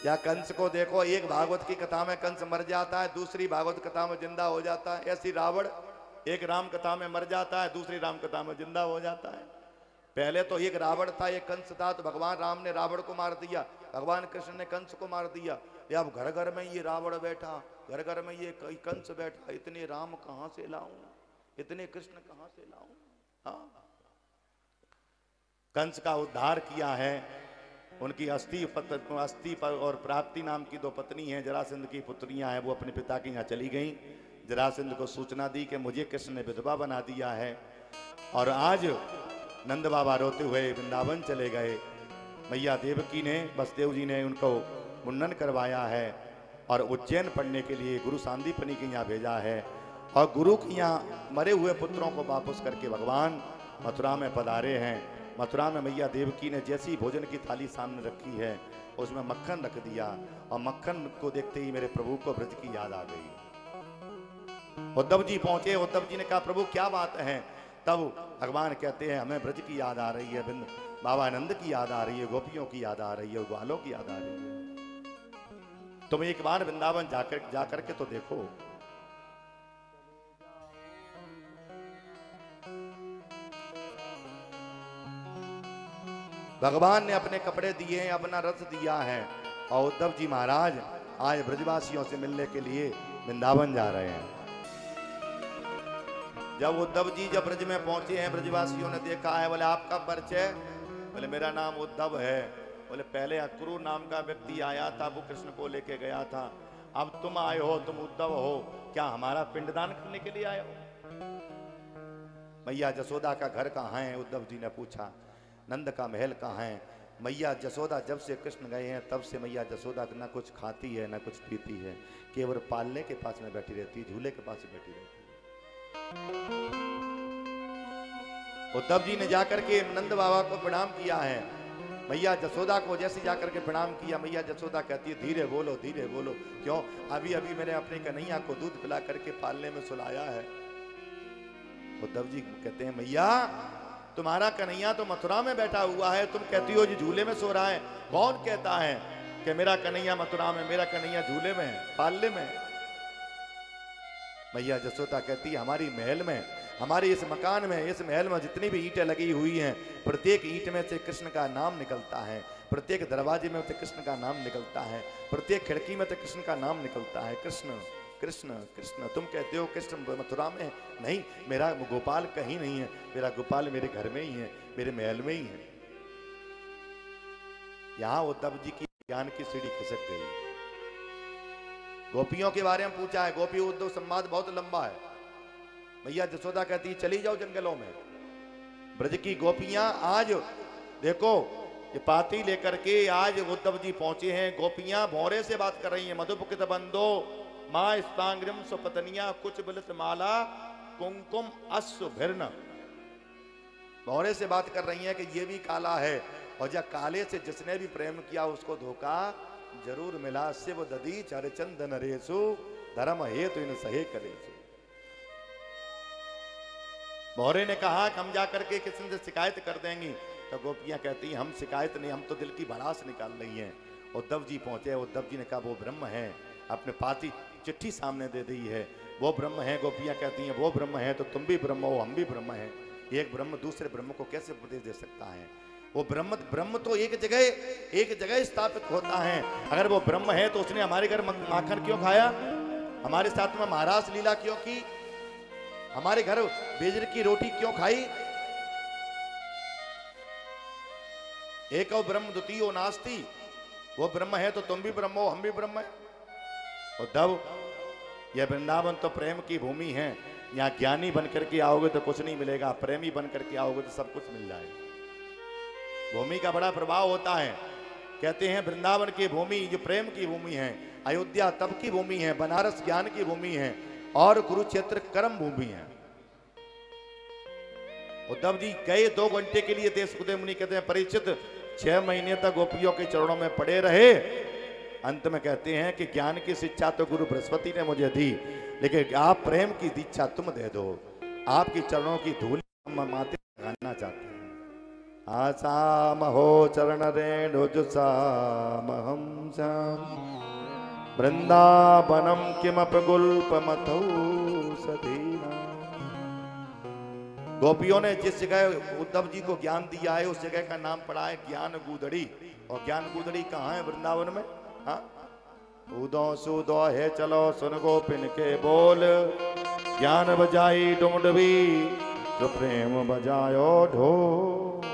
या कंस को देखो, एक भागवत की कथा में कंस मर जाता है, दूसरी भागवत कथा में जिंदा हो जाता है। ऐसी रावण एक राम कथा में मर जाता है, दूसरी राम कथा में जिंदा हो जाता है। पहले तो एक रावण था, एक कंस था, तो भगवान राम ने रावण को मार दिया, भगवान कृष्ण ने कंस को मार दिया। या अब घर घर में ये रावण बैठा, घर घर में ये कंस बैठा, इतने राम कहां से लाऊं, इतने कृष्ण कहां से लाऊं। हाँ, कंस का उद्धार किया है। उनकी अस्थि और प्राप्ति नाम की दो पत्नी हैं, जरासंध की पुत्रियां हैं, वो अपने पिता के यहाँ चली गईं। जरासंध को सूचना दी कि मुझे कृष्ण ने विधवा बना दिया है। और आज नंद बाबा रोते हुए वृंदावन चले गए। मैया देवकी ने, वसुदेव जी ने उनको मुंडन करवाया है और उज्जैन पढ़ने के लिए गुरु सांदीपनी के यहाँ भेजा है। और गुरु के यहाँ मरे हुए पुत्रों को वापस करके भगवान मथुरा में पधारे हैं। मथुरा में मैया देवकी ने जैसी भोजन की थाली सामने रखी है, उसमें मक्खन रख दिया, और मक्खन को देखते ही मेरे प्रभु को ब्रज की याद आ गई। उद्धव जी पहुंचे, उद्धव जी ने कहा प्रभु क्या बात है। तब भगवान कहते हैं हमें ब्रज की याद आ रही है, बाबा आनंद की याद आ रही है, गोपियों की याद आ रही है, ग्वालों की याद आ रही है। तुम एक बार वृंदावन जाकर के तो देखो। भगवान ने अपने कपड़े दिए हैं, अपना रथ दिया है, और उद्धव जी महाराज आज ब्रजवासियों से मिलने के लिए वृंदावन जा रहे हैं। जब उद्धव जी जब ब्रज में पहुंचे हैं, ब्रजवासियों ने देखा है, बोले आपका परिचय, बोले मेरा नाम उद्धव है। बोले पहले अक्रूर नाम का व्यक्ति आया था, वो कृष्ण को लेके गया था, अब तुम आए हो, तुम उद्धव हो, क्या हमारा पिंडदान करने के लिए आए हो। मैया जसोदा का घर कहाँ है, उद्धव जी ने पूछा। नंद का महल कहाँ है। मैया जसोदा जब से कृष्ण गए हैं तब से मैया जसोदा ना कुछ खाती है ना कुछ पीती है, केवल पालने के पास में बैठी रहती है, झूले के पास में बैठी रहती है। उद्धव जी ने जाकर के नंद बाबा को प्रणाम किया है। मैया जसोदा को जैसे जाकर के प्रणाम किया, मैया जसोदा कहती है धीरे बोलो धीरे बोलो, क्यों, अभी अभी मैंने अपने कन्हैया को दूध पिला करके पालने में सुलाया है। उद्धव जी कहते हैं मैया तुम्हारा कन्हैया तो मथुरा में बैठा हुआ है, तुम कहती हो जी झूले में सो रहा है। कौन कहता है कि मेरा कन्हैया मथुरा में, मेरा कन्हैया झूले में है, पालने में। मैया जसोदा कहती है हमारी महल में, हमारे इस मकान में, इस महल में जितनी भी ईंटें लगी हुई हैं, प्रत्येक ईंट में से कृष्ण का नाम निकलता है, प्रत्येक दरवाजे में से कृष्ण का नाम निकलता है, प्रत्येक खिड़की में से कृष्ण का नाम निकलता है। कृष्ण कृष्ण कृष्ण। तुम कहते हो कृष्ण मथुरा में, नहीं, मेरा गोपाल कहीं नहीं है, मेरा गोपाल मेरे घर में ही है, मेरे महल में ही है। यहां उद्धव जी की ज्ञान की सीढ़ी खिसक गई। गोपियों के बारे में पूछा है, गोपी उद्धव संवाद बहुत लंबा है। मैया जसोदा कहती है चली जाओ जंगलों में। ब्रज की गोपियां आज देखो ये पाती लेकर के आज उद्धव जी पहुंचे हैं। गोपियां भौरे से बात कर रही हैं, मधुपुकित बंदो मां स्तांग्रिम सुपतनिया कुछ बिलत माला कुंकुम अश्व भिर्ण। भौरे से बात कर रही हैं कि ये भी काला है, और जब काले से जिसने भी प्रेम किया उसको धोखा जरूर मिला। शिव ददी चरचंदन रेसु धर्म हेतु इन सहे करेसु। भौरे ने कहा कि हम जाकर के किसी से शिकायत कर देंगी, तो गोपियां कहती हैं हम शिकायत नहीं, हम तो दिल की भड़ास निकाल रही हैं। उद्धव जी पहुंचे, उद्धव जी ने कहा वो ब्रह्म है, अपने पाती चिट्ठी सामने दे दी है, वो ब्रह्म है। गोपियां कहती हैं वो ब्रह्म है तो तुम भी ब्रह्म हो, हम भी ब्रह्म हैं। एक ब्रह्म दूसरे ब्रह्म को कैसे उपदेश दे सकता है। वो ब्रह्म तो एक जगह स्थापित होता है। अगर वो ब्रह्म है तो उसने हमारे घर माखन क्यों खाया, हमारे साथ में महाराज लीला क्यों की, हमारे घर बेजर की रोटी क्यों खाई। एक ब्रह्म द्वितीयो नास्ति, वो ब्रह्म है तो तुम भी ब्रह्म हो, हम भी ब्रह्म है। उद्धव यह वृंदावन तो प्रेम की भूमि है, यहाँ ज्ञानी बनकर के आओगे तो कुछ नहीं मिलेगा, प्रेमी बनकर के आओगे तो सब कुछ मिल जाएगा। भूमि का बड़ा प्रभाव होता है। कहते हैं वृंदावन की भूमि जो प्रेम की भूमि है, अयोध्या तप की भूमि है, बनारस ज्ञान की भूमि है, और कुरुक्षेत्र कर्म भूमि है। उद्धव जी गए 2 घंटे के लिए थे। सुखदेव मुनि कहते हैं परीक्षित 6 महीने तक गोपियों के चरणों में पड़े रहे। अंत में कहते हैं कि ज्ञान की शिक्षा तो गुरु बृहस्पति ने मुझे दी, लेकिन आप प्रेम की दीक्षा तुम दे दो। आपकी चरणों की धूल हम माथे लगाना चाहते हैं। आसामहो चरण रेणुजुषामहं श्याम वृंदावनम किमपि गुल्पमथौ सधीना। गोपियों ने जिस जगह उद्धव जी को ज्ञान दिया है उस जगह का नाम पड़ा है ज्ञान गूदड़ी। और ज्ञान गूदड़ी कहाँ है? वृंदावन में। हाँ, उदो सुदो है चलो सुन गोपिन के बोल, ज्ञान बजाई डुमडुबी तो प्रेम बजायो ढोल।